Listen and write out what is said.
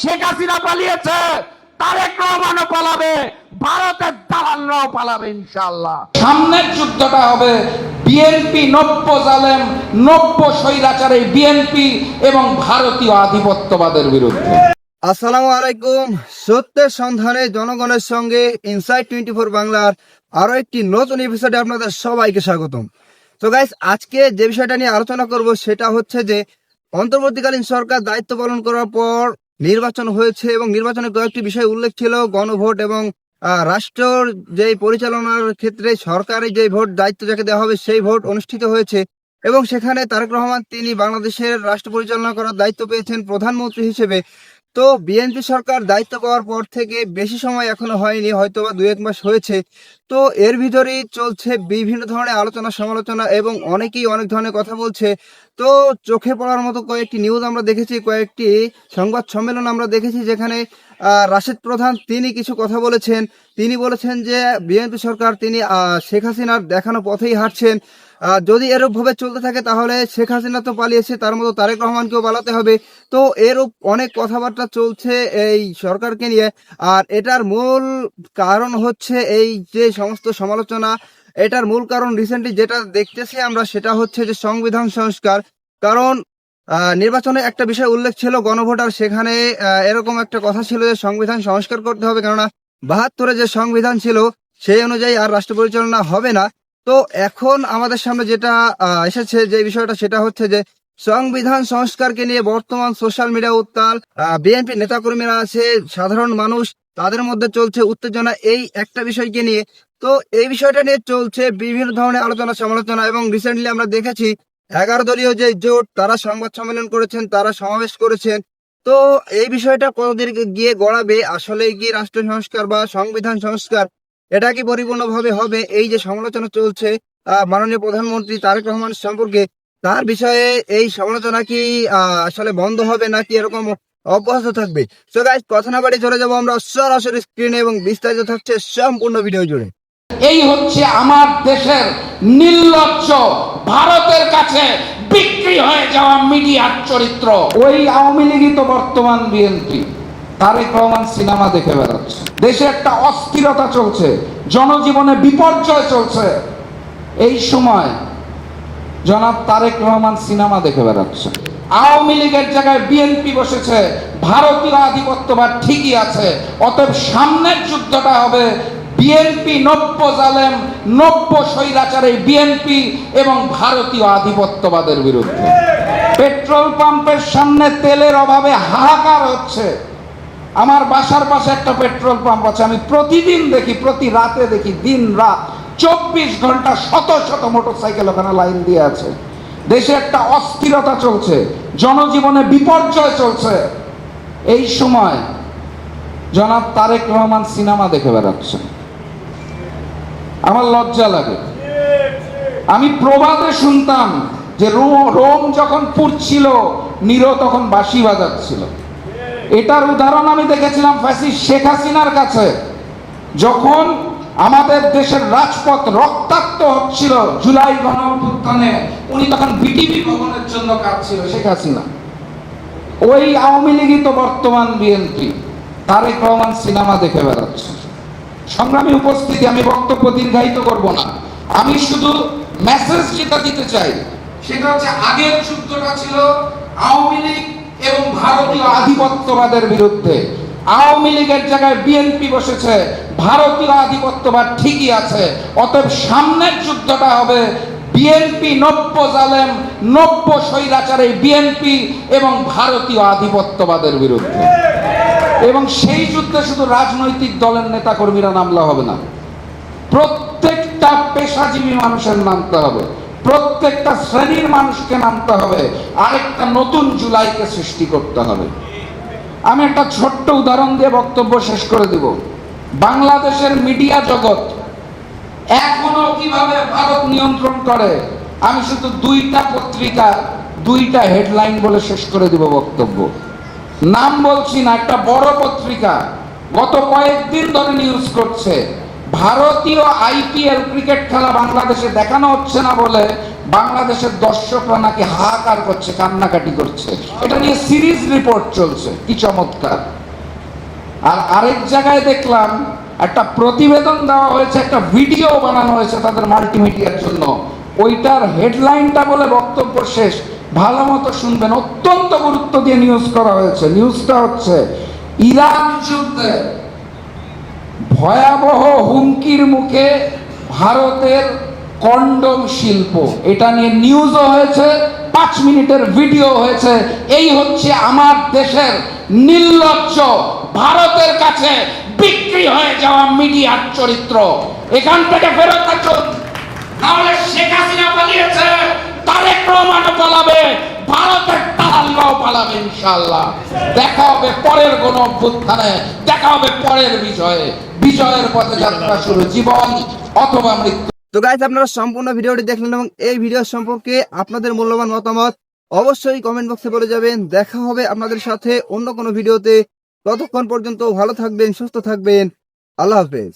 শেখ হাসিনা পালিয়েছে, তারেক রহমানও পালাবে, ভারতের দালালরাও পালাবে ইনশাআল্লাহ। সামনের যুদ্ধটা হবে বিএনপি নব্য জালেম, নব্য স্বৈরাচার এই বিএনপি এবং ভারতীয় আধিপত্যবাদের বিরুদ্ধে। আসসালামু আলাইকুম। সত্যের সন্ধানে জনগণের সঙ্গে ইনসাইড 24 বাংলার আরো একটি নতুন এপিসোডে আপনাদের সবাইকে স্বাগতম। তো গাইস, আজকে যে বিষয়টা নিয়ে আলোচনা করব সেটা হচ্ছে যে অন্তর্বর্তীকালীন সরকার দায়িত্ব পালন করার পর নির্বাচন হয়েছে এবং নির্বাচনে কয়েকটি বিষয় উল্লেখ ছিল, গণভোট এবং রাষ্ট্রের যে পরিচালনার ক্ষেত্রে সরকারি যে ভোট দায়িত্ব যাকে দেওয়া হবে সেই ভোট অনুষ্ঠিত হয়েছে এবং সেখানে তারেক রহমান তিনি বাংলাদেশের রাষ্ট্র পরিচালনা করার দায়িত্ব পেয়েছেন প্রধানমন্ত্রী হিসেবে। তো বিএনপি সরকার দায়িত্ব পাওয়ার পর থেকে বেশি সময় এখনো হয়নি, হয়তো বা 2-1 মাস হয়েছে। তো এর ভিতরেই চলছে বিভিন্ন ধরনের আলোচনা সমালোচনা এবং অনেকেই অনেক ধরনের কথা বলছে। তো চোখে পড়ার মতো কয়েকটি নিউজ আমরা দেখেছি, কয়েকটি সংবাদ সম্মেলন আমরা দেখেছি যেখানে রাশেদ প্রধান তিনি কিছু কথা বলেছেন। তিনি বলেছেন যে বিএনপি সরকার তিনি শেখ হাসিনার দেখানো পথেই হাঁটছেন। যদি এরূপ ভাবে চলতে থাকে তাহলে শেখ হাসিনা তো পালিয়েছে, তার মতো তারেক রহমানকেও পালাতে হবে। তো এরূপ অনেক কথাবার্তা চলছে এই সরকারকে নিয়ে। আর এটার মূল কারণ হচ্ছে এই যে সমস্ত সমালোচনা, এটার মূল কারণ রিসেন্টলি যেটা দেখতেছি আমরা সেটা হচ্ছে যে সংবিধান সংস্কার। কারণ নির্বাচনে একটা বিষয় উল্লেখ ছিল গণভোট, আর সেখানে এরকম একটা কথা ছিল যে সংবিধান সংস্কার করতে হবে, কেননা 72-এ যে সংবিধান ছিল সেই অনুযায়ী আর রাষ্ট্র পরিচালনা হবে না। তো এখন আমাদের সামনে যেটা এসেছে যে বিষয়টা সেটা হচ্ছে যে সংবিধান সংস্কারকে নিয়ে বর্তমান সোশ্যাল মিডিয়া উত্তাল, বিএনপি নেতাকর্মীরা আছে, সাধারণ মানুষ, তাদের মধ্যে চলছে উত্তেজনা এই একটা বিষয়কে নিয়ে। তো এই বিষয়টা নিয়ে চলছে বিভিন্ন ধরনের আলোচনা সমালোচনা এবং রিসেন্টলি আমরা দেখেছি 11 দলীয় যে জোট তারা সংবাদ সম্মেলন করেছেন, তারা সমাবেশ করেছেন। তো এই বিষয়টা কতদিন গিয়ে গড়াবে, আসলে কি রাষ্ট্র সংস্কার বা সংবিধান সংস্কার এটা কি পরিপূর্ণভাবে হবে, এই যে সমালোচনা চলছে মাননীয় প্রধানমন্ত্রী তারেক রহমান সম্পর্কে, তার বিষয়ে এই সমালোচনা কি আসলে বন্ধ হবে নাকি এরকম অব্যাহত থাকবে? সো গাইস, কথা না বাড়িয়ে চলে যাবো আমরা সরাসরি স্ক্রিনে এবং বিস্তারিত থাকছে সম্পূর্ণ ভিডিও জুড়ে। এই হচ্ছে আমার দেশের নির্লজ্জ, ভারতের কাছে বিক্রি হয়ে যাওয়া মিডিয়ার চরিত্র। ওই আওয়ামী লীগই তো বর্তমান বিএনপি। তারেক রহমান সিনেমা দেখে বেড়াচ্ছে, দেশে একটা অস্থিরতা চলছে, জনজীবনে বিপর্যয় চলছে। এই সময় জনাব তারেক রহমান সিনেমা দেখে বেড়াচ্ছে। আওয়ামী লীগের জায়গায় বিএনপি বসেছে, ভারতীয় আধিপত্যবাদ ঠিকই আছে। অতএব সামনের যুদ্ধটা হবে বিএনপি নব্য জালেম, নব্য স্বৈরাচার এই বিএনপি এবং ভারতীয় আধিপত্যবাদের বিরুদ্ধে। পেট্রোল পাম্পের সামনে তেলের অভাবে হাহাকার হচ্ছে। আমার বাসার পাশে একটা পেট্রোল পাম্প আছে, আমি প্রতিদিন দেখি, প্রতি রাতে দেখি, দিন রাত 24 ঘন্টা শত শত মোটরসাইকেল ওখানে লাইন দিয়ে আছে। দেশে একটা অস্থিরতা চলছে, জনজীবনে বিপর্যয় চলছে। এই সময় জনাব তারেক রহমান সিনেমা দেখে বেড়াচ্ছে। আমার লজ্জা লাগে। আমি প্রবাদে শুনতাম যে রোম যখন পুড়ছিল নিরো তখন বাঁশি বাজাচ্ছিল। এটার উদাহরণ আমি দেখেছিলাম ফ্যাসিস্ট শেখ হাসিনার কাছে, যখন আমাদের দেশের রাজপথ রক্তাক্ত হচ্ছিল জুলাই গণঅভ্যুত্থানে, উনি তখন বিটিভি ভবনের জন্য কাঁদছিল শেখ হাসিনা। ওই আওয়ামী লীগই তো বর্তমান বিএনপি। তারেক রহমান সিনেমা দেখে বেড়াচ্ছে। সংগ্রামী উপস্থিতি, আমি বক্তব্য দীর্ঘায়িত করব না, আমি শুধু মেসেজ যেটা দিতে চাই সেটা হচ্ছে আগের যুদ্ধটা ছিল আওয়ামী লীগ এবং ভারতীয় আধিপত্যবাদের বিরুদ্ধে। আওয়ামী লীগের জায়গায় বিএনপি বসেছে, ভারতীয় আধিপত্যবাদ ঠিকই আছে। অতএব সামনের যুদ্ধটা হবে বিএনপি নব্য জালেম, নব্য স্বৈরাচার এই বিএনপি এবং ভারতীয় আধিপত্যবাদের বিরুদ্ধে। এবং সেই যুদ্ধে শুধু রাজনৈতিক দলের নেতা কর্মীরা নামলে হবে না, প্রত্যেকটা পেশাজীবী মানুষের নামতে হবে, প্রত্যেকটা শ্রেণীর মানুষকে নামতে হবে, আরেকটা নতুন জুলাইকে সৃষ্টি করতে হবে। আমি একটা ছোট্ট উদাহরণ দিয়ে বক্তব্য শেষ করে দিব। বাংলাদেশের মিডিয়া জগৎ এখনো কিভাবে ভারত নিয়ন্ত্রণ করে, আমি শুধু 2টা পত্রিকা 2টা হেডলাইন বলে শেষ করে দিব বক্তব্য। নাম বলছি না, একটা বড় পত্রিকা গত কয়েকদিন ধরে নিউজ করছে ভারতীয় আইপিএল ক্রিকেট খেলা বাংলাদেশে দেখানো হচ্ছে না বলে বাংলাদেশের দর্শকরা নাকি হাহাকার করছে, কান্নাকাটি করছে। এটা নিয়ে সিরিজ রিপোর্ট চলছে, কি চমৎকার। আর আরেক জায়গায় দেখলাম একটা প্রতিবেদন দেওয়া হয়েছে, একটা ভিডিও বানানো হয়েছে তাদের মাল্টিমিডিয়ার জন্য। ওইটার হেডলাইনটা বলে বক্তব্য শেষ, ভালো মতো শুনবেন, অত্যন্ত গুরুত্ব দিয়ে নিউজ করা হয়েছে। নিউজটা হচ্ছে ইরান যুদ্ধে ভয়াবহ হুমকির মুখে ভারতের কন্ডম শিল্প। এটা নিয়ে নিউজও হয়েছে, 5 মিনিটের ভিডিও হয়েছে। এই হচ্ছে আমার দেশের নির্লজ্জ, ভারতের কাছে বিক্রি হয়ে যাওয়া মিডিয়ার চরিত্র। এখান থেকে ফেরত আসুন, নাহলে শেখ হাসিনা পালিয়েছে, তারেক রহমানও পালাবে, ভারতের তাহাল্লাও পালাবে ইনশাআল্লাহ। দেখা হবে পরের কোন অভ্যুত্থানে, দেখা হবে পরের বিজয়ে। বিজয়ের পথে যাত্রা শুরু, জীবন অথবা মৃত্যু। তো গাইস, আপনারা সম্পূর্ণ ভিডিওটি দেখলেন এবং এই ভিডিও সম্পর্কে আপনাদের মূল্যবান মতামত অবশ্যই কমেন্ট বক্সে বলে যাবেন। দেখা হবে আপনাদের সাথে অন্য কোনো ভিডিওতে। ততক্ষণ পর্যন্ত ভালো থাকবেন, সুস্থ থাকবেন। আল্লাহ হাফেজ।